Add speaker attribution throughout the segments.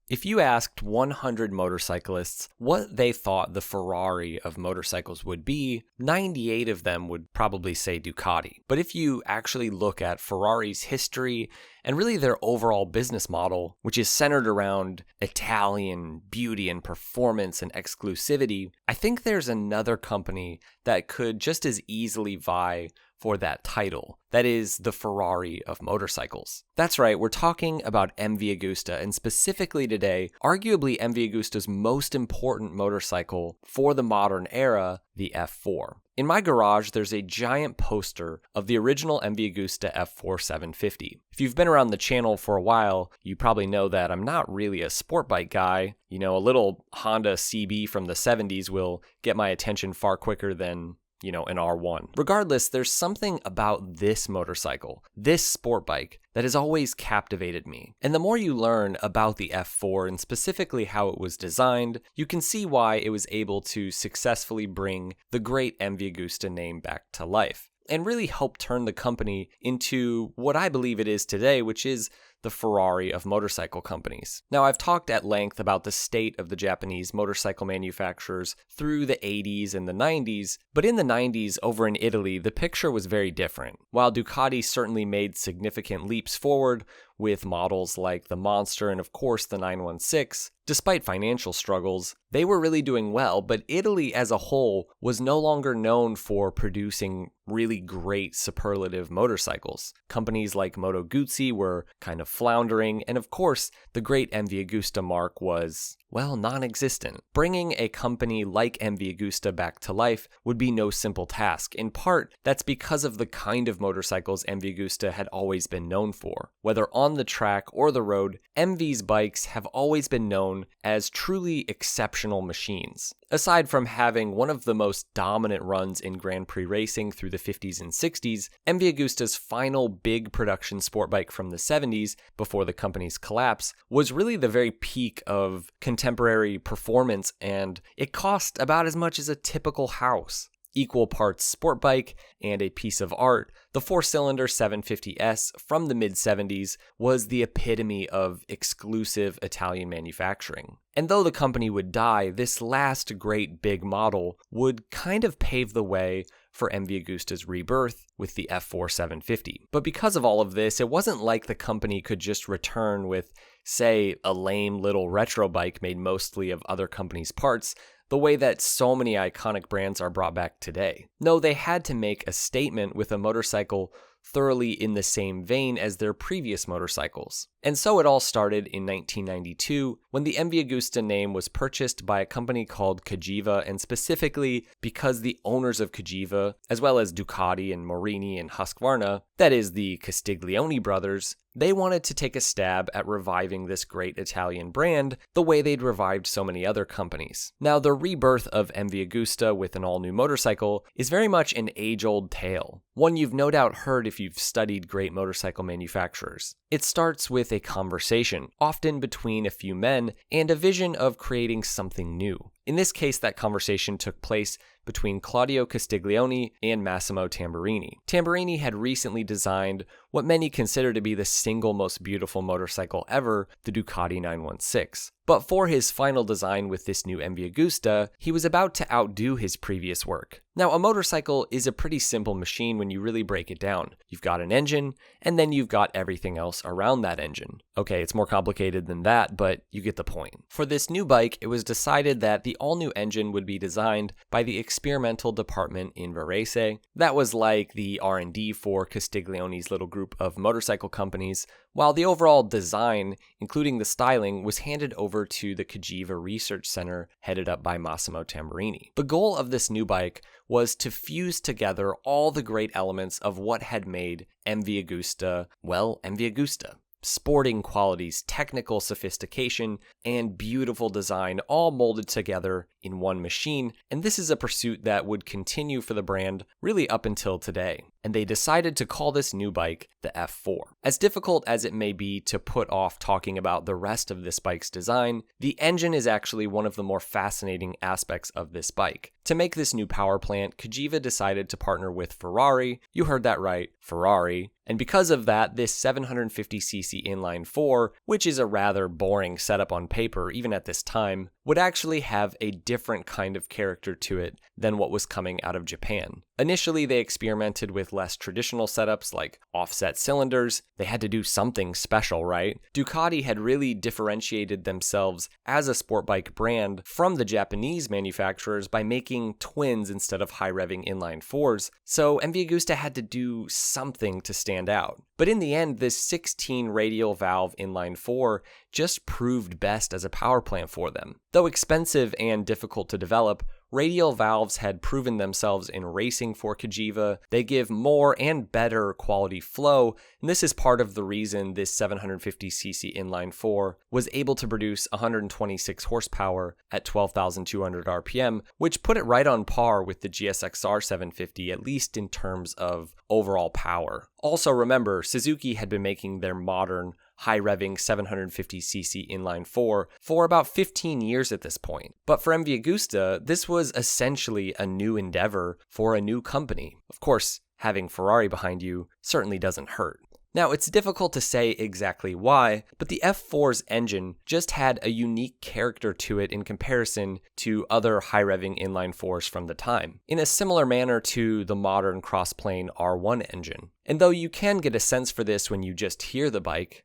Speaker 1: If you asked 100 motorcyclists what they thought the Ferrari of motorcycles would be, 98 of them would probably say Ducati. But if you actually look at Ferrari's history and really their overall business model, which is centered around Italian beauty and performance and exclusivity, I think there's another company that could just as easily vie for that title. That is the Ferrari of motorcycles. That's right, we're talking about MV Agusta, and specifically today, arguably MV Agusta's most important motorcycle for the modern era, the F4. In my garage, there's a giant poster of the original MV Agusta F4 750. If you've been around the channel for a while, you probably know that I'm not really a sport bike guy. You know, a little Honda CB from the 70s will get my attention far quicker than an R1. Regardless, there's something about this motorcycle, this sport bike, that has always captivated me. And the more you learn about the F4 and specifically how it was designed, you can see why it was able to successfully bring the great MV Agusta name back to life and really help turn the company into what I believe it is today, which is the Ferrari of motorcycle companies. Now, I've talked at length about the state of the Japanese motorcycle manufacturers through the 80s and the 90s, but in the 90s over in Italy, the picture was very different. While Ducati certainly made significant leaps forward with models like the Monster and of course the 916, despite financial struggles, they were really doing well, but Italy as a whole was no longer known for producing really great superlative motorcycles. Companies like Moto Guzzi were kind of floundering, and of course, the great MV Agusta mark was, well, non-existent. Bringing a company like MV Agusta back to life would be no simple task. In part, that's because of the kind of motorcycles MV Agusta had always been known for. Whether on the track or the road, MV's bikes have always been known as truly exceptional machines. Aside from having one of the most dominant runs in Grand Prix racing through the 50s and 60s, MV Agusta's final big production sport bike from the 70s, before the company's collapse, was really the very peak of contemporary performance, and it cost about as much as a typical house. Equal parts sport bike and a piece of art, the 4-cylinder 750S from the mid-70s was the epitome of exclusive Italian manufacturing. And though the company would die, this last great big model would kind of pave the way for MV Agusta's rebirth with the F4 750. But because of all of this, it wasn't like the company could just return with, say, a lame little retro bike made mostly of other companies' parts, the way that so many iconic brands are brought back today. No, they had to make a statement with a motorcycle thoroughly in the same vein as their previous motorcycles. And so it all started in 1992 when the MV Agusta name was purchased by a company called Cagiva, and specifically because the owners of Cagiva, as well as Ducati and Morini and Husqvarna, that is the Castiglione brothers, they wanted to take a stab at reviving this great Italian brand the way they'd revived so many other companies. Now, the rebirth of MV Agusta with an all-new motorcycle is very much an age-old tale, one you've no doubt heard if you've studied great motorcycle manufacturers. It starts with a conversation, often between a few men, and a vision of creating something new. In this case, that conversation took place between Claudio Castiglione and Massimo Tamburini. Tamburini had recently designed what many consider to be the single most beautiful motorcycle ever, the Ducati 916. But for his final design with this new MV Agusta, he was about to outdo his previous work. Now, a motorcycle is a pretty simple machine when you really break it down. You've got an engine, and then you've got everything else around that engine. Okay, it's more complicated than that, but you get the point. For this new bike, it was decided that the all-new engine would be designed by the experimental department in Varese. That was like the R&D for Castiglione's little group of motorcycle companies, while the overall design, including the styling, was handed over to the Cagiva Research Center headed up by Massimo Tamburini. The goal of this new bike was to fuse together all the great elements of what had made MV Agusta, well, MV Agusta. Sporting qualities, technical sophistication, and beautiful design all molded together in one machine, and this is a pursuit that would continue for the brand really up until today. And they decided to call this new bike the F4. As difficult as it may be to put off talking about the rest of this bike's design, the engine is actually one of the more fascinating aspects of this bike. To make this new power plant, Cagiva decided to partner with Ferrari, you heard that right, Ferrari, And because of that, this 750cc inline 4, which is a rather boring setup on paper even at this time, would actually have a different kind of character to it than what was coming out of Japan. Initially, they experimented with less traditional setups like offset cylinders. They had to do something special, right? Ducati had really differentiated themselves as a sport bike brand from the Japanese manufacturers by making twins instead of high-revving inline 4s, so MV Agusta had to do something to stand out. But in the end, this 16 radial valve inline 4 just proved best as a power plant for them. Though expensive and difficult to develop, radial valves had proven themselves in racing for Cagiva. They give more and better quality flow, and this is part of the reason this 750cc inline 4 was able to produce 126 horsepower at 12,200 RPM, which put it right on par with the GSXR 750, at least in terms of overall power. Also remember, Suzuki had been making their modern high-revving 750cc inline 4 for about 15 years at this point. But for MV Agusta, this was essentially a new endeavor for a new company. Of course, having Ferrari behind you certainly doesn't hurt. Now, it's difficult to say exactly why, but the F4's engine just had a unique character to it in comparison to other high-revving inline 4s from the time, in a similar manner to the modern cross-plane R1 engine. And though you can get a sense for this when you just hear the bike,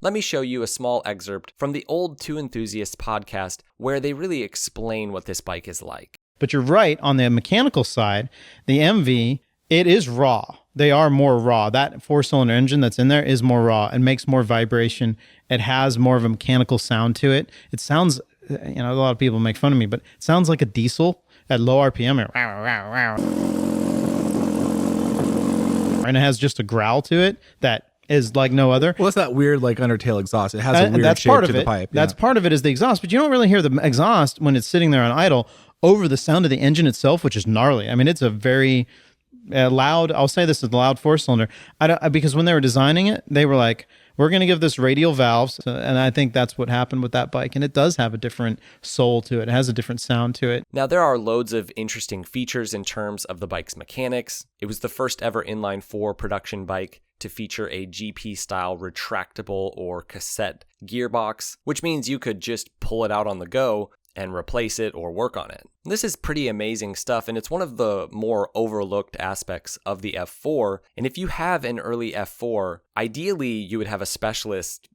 Speaker 1: let me show you a small excerpt from the Old Two Enthusiasts podcast where they really explain what this bike is like.
Speaker 2: But you're right, on the mechanical side, the MV, it is raw. They are more raw. That four-cylinder engine that's in there is more raw and makes more vibration. It has more of a mechanical sound to it. It sounds, a lot of people make fun of me, but it sounds like a diesel at low RPM. And it has just a growl to it that is like no other.
Speaker 3: Well, it's that weird like undertail exhaust. It has a weird shape to the pipe.
Speaker 2: That's part of it is the exhaust, but you don't really hear the exhaust when it's sitting there on idle over the sound of the engine itself, which is gnarly. I mean, it's a very loud, I'll say this is a loud four-cylinder. Because when they were designing it, they were like, we're going to give this radial valves, and I think that's what happened with that bike, and it does have a different soul to it. It has a different sound to it.
Speaker 1: Now, there are loads of interesting features in terms of the bike's mechanics. It was the first ever inline 4 production bike to feature a GP-style retractable or cassette gearbox, which means you could just pull it out on the go and replace it or work on it. This is pretty amazing stuff, and it's one of the more overlooked aspects of the F4. And if you have an early F4, ideally you would have a specialist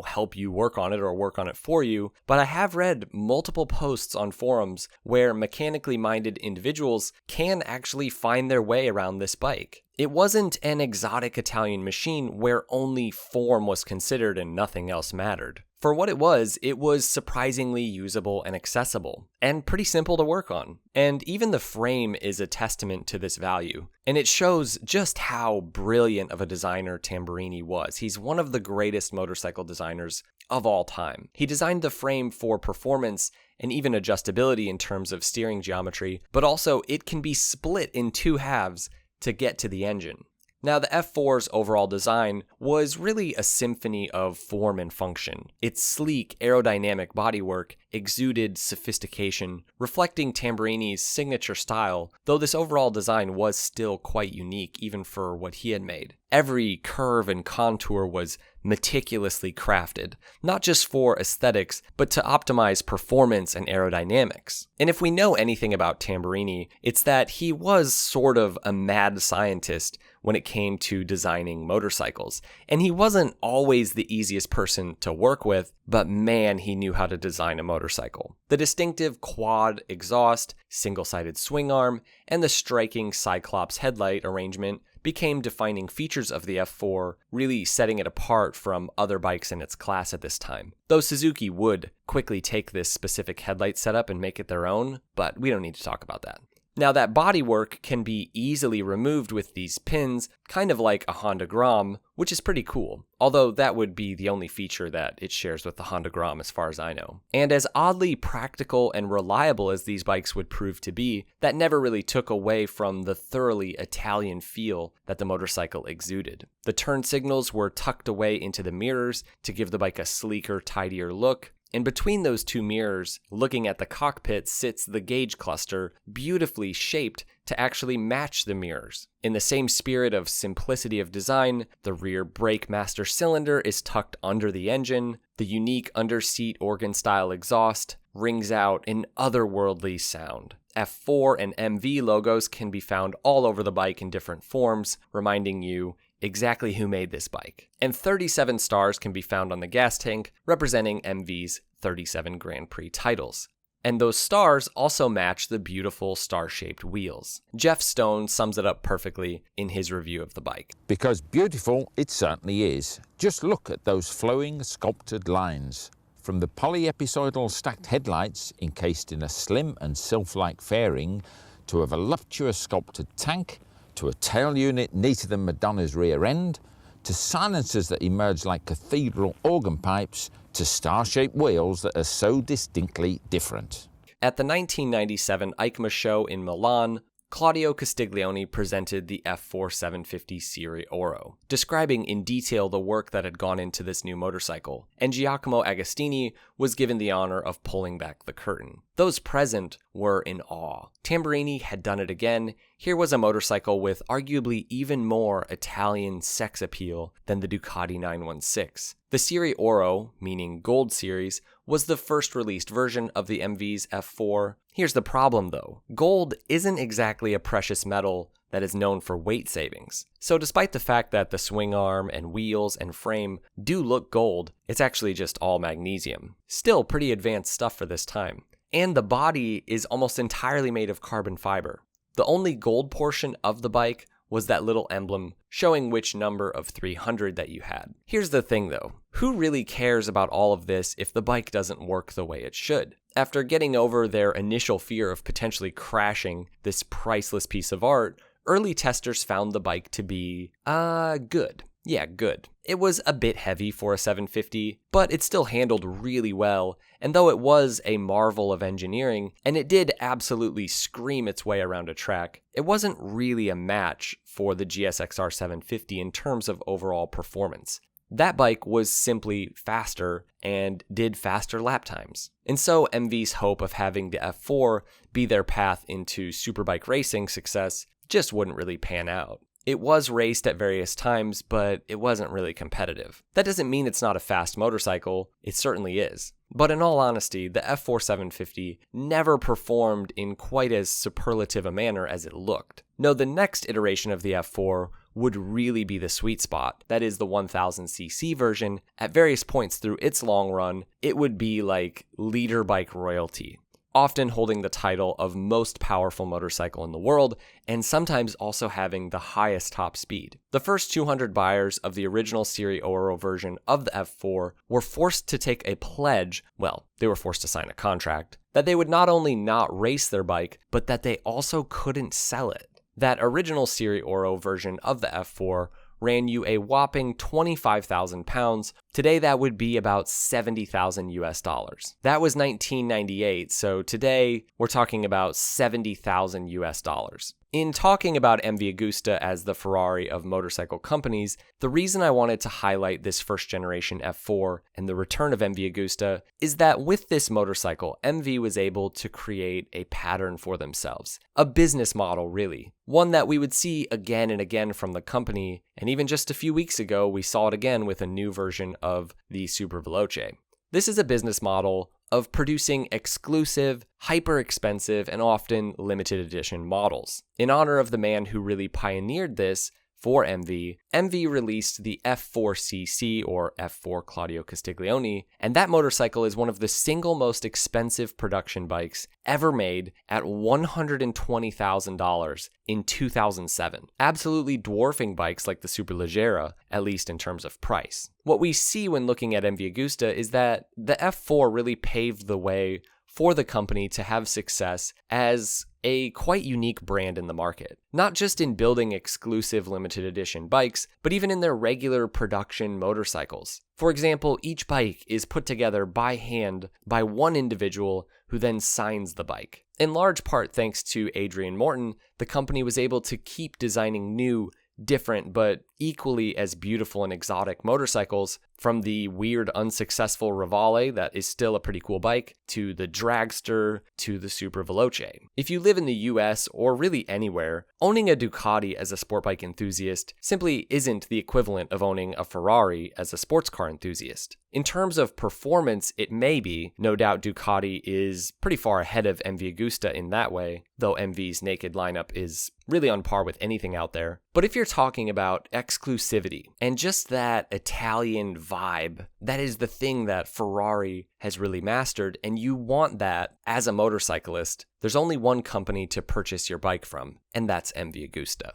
Speaker 1: help you work on it or work on it for you. But I have read multiple posts on forums where mechanically minded individuals can actually find their way around this bike. It wasn't an exotic Italian machine where only form was considered and nothing else mattered. For what it was surprisingly usable and accessible, and pretty simple to work on. And even the frame is a testament to this value. And it shows just how brilliant of a designer Tamburini was. He's one of the greatest motorcycle designers of all time. He designed the frame for performance and even adjustability in terms of steering geometry, but also it can be split in two halves to get to the engine. Now, the F4's overall design was really a symphony of form and function. Its sleek, aerodynamic bodywork exuded sophistication, reflecting Tamburini's signature style, though this overall design was still quite unique even for what he had made. Every curve and contour was meticulously crafted, not just for aesthetics, but to optimize performance and aerodynamics. And if we know anything about Tamburini, it's that he was sort of a mad scientist when it came to designing motorcycles. And he wasn't always the easiest person to work with, but man, he knew how to design a motorcycle. The distinctive quad exhaust, single-sided swing arm, and the striking Cyclops headlight arrangement became defining features of the F4, really setting it apart from other bikes in its class at this time. Though Suzuki would quickly take this specific headlight setup and make it their own, but we don't need to talk about that. Now that bodywork can be easily removed with these pins, kind of like a Honda Grom, which is pretty cool, although that would be the only feature that it shares with the Honda Grom as far as I know. And as oddly practical and reliable as these bikes would prove to be, that never really took away from the thoroughly Italian feel that the motorcycle exuded. The turn signals were tucked away into the mirrors to give the bike a sleeker, tidier look. And between those two mirrors, looking at the cockpit, sits the gauge cluster, beautifully shaped to actually match the mirrors. In the same spirit of simplicity of design, the rear brake master cylinder is tucked under the engine. The unique under-seat organ-style exhaust rings out an otherworldly sound. F4 and MV logos can be found all over the bike in different forms, reminding you exactly who made this bike. And 37 stars can be found on the gas tank, representing MV's 37 Grand Prix titles. And those stars also match the beautiful star-shaped wheels. Jeff Stone sums it up perfectly in his review of the bike.
Speaker 4: Because beautiful it certainly is. Just look at those flowing sculpted lines. From the polyepisoidal stacked headlights encased in a slim and sylph-like fairing, to a voluptuous sculpted tank, to a tail unit neater than Madonna's rear end, to silencers that emerge like cathedral organ pipes, to star-shaped wheels that are so distinctly different.
Speaker 1: At the 1997 EICMA show in Milan, Claudio Castiglione presented the F4 750 Serie Oro, describing in detail the work that had gone into this new motorcycle, and Giacomo Agostini was given the honor of pulling back the curtain. Those present were in awe. Tamburini had done it again. Here was a motorcycle with arguably even more Italian sex appeal than the Ducati 916. The Serie Oro, meaning Gold Series, was the first released version of the MV's F4. Here's the problem though. Gold isn't exactly a precious metal that is known for weight savings. So despite the fact that the swing arm and wheels and frame do look gold, it's actually just all magnesium. Still pretty advanced stuff for this time. And the body is almost entirely made of carbon fiber. The only gold portion of the bike was that little emblem showing which number of 300 that you had. Here's the thing though, who really cares about all of this if the bike doesn't work the way it should? After getting over their initial fear of potentially crashing this priceless piece of art, early testers found the bike to be, good. Yeah, good. It was a bit heavy for a 750, but it still handled really well, and though it was a marvel of engineering, and it did absolutely scream its way around a track, it wasn't really a match for the GSXR 750 in terms of overall performance. That bike was simply faster and did faster lap times. And so MV's hope of having the F4 be their path into superbike racing success just wouldn't really pan out. It was raced at various times, but it wasn't really competitive. That doesn't mean it's not a fast motorcycle, it certainly is. But in all honesty, the F4 750 never performed in quite as superlative a manner as it looked. No, the next iteration of the F4 would really be the sweet spot. That is the 1000cc version. At various points through its long run, it would be like leader bike royalty, often holding the title of most powerful motorcycle in the world, and sometimes also having the highest top speed. The first 200 buyers of the original Serie Oro version of the F4 were forced to take a pledge, well, they were forced to sign a contract, that they would not only not race their bike, but that they also couldn't sell it. That original Serie Oro version of the F4 ran you a whopping 25,000 pounds. Today that would be about 70,000 US dollars. That was 1998, so today we're talking about 70,000 US dollars. In talking about MV Agusta as the Ferrari of motorcycle companies, the reason I wanted to highlight this first generation F4 and the return of MV Agusta is that with this motorcycle, MV was able to create a pattern for themselves. A business model, really. One that we would see again and again from the company, and even just a few weeks ago, we saw it again with a new version of the Super Veloce. This is a business model of producing exclusive, hyper-expensive, and often limited edition models. In honor of the man who really pioneered this for MV, MV released the F4cc, or F4 Claudio Castiglione, and that motorcycle is one of the single most expensive production bikes ever made at $120,000 in 2007, absolutely dwarfing bikes like the Superleggera, at least in terms of price. What we see when looking at MV Agusta is that the F4 really paved the way for the company to have success as a quite unique brand in the market, not just in building exclusive limited edition bikes, but even in their regular production motorcycles. For example, each bike is put together by hand by one individual who then signs the bike. In large part thanks to Adrian Morton, the company was able to keep designing new, different, but equally as beautiful and exotic motorcycles, from the weird unsuccessful Rivale that is still a pretty cool bike, to the Dragster, to the Super Veloce. If you live in the US or really anywhere, owning a Ducati as a sport bike enthusiast simply isn't the equivalent of owning a Ferrari as a sports car enthusiast. In terms of performance, it may be. No doubt Ducati is pretty far ahead of MV Agusta in that way, though MV's naked lineup is really on par with anything out there. But if you're talking about exclusivity and just that Italian vibe, that is the thing that Ferrari has really mastered, and you want that as a motorcyclist, there's only one company to purchase your bike from, and that's MV Agusta.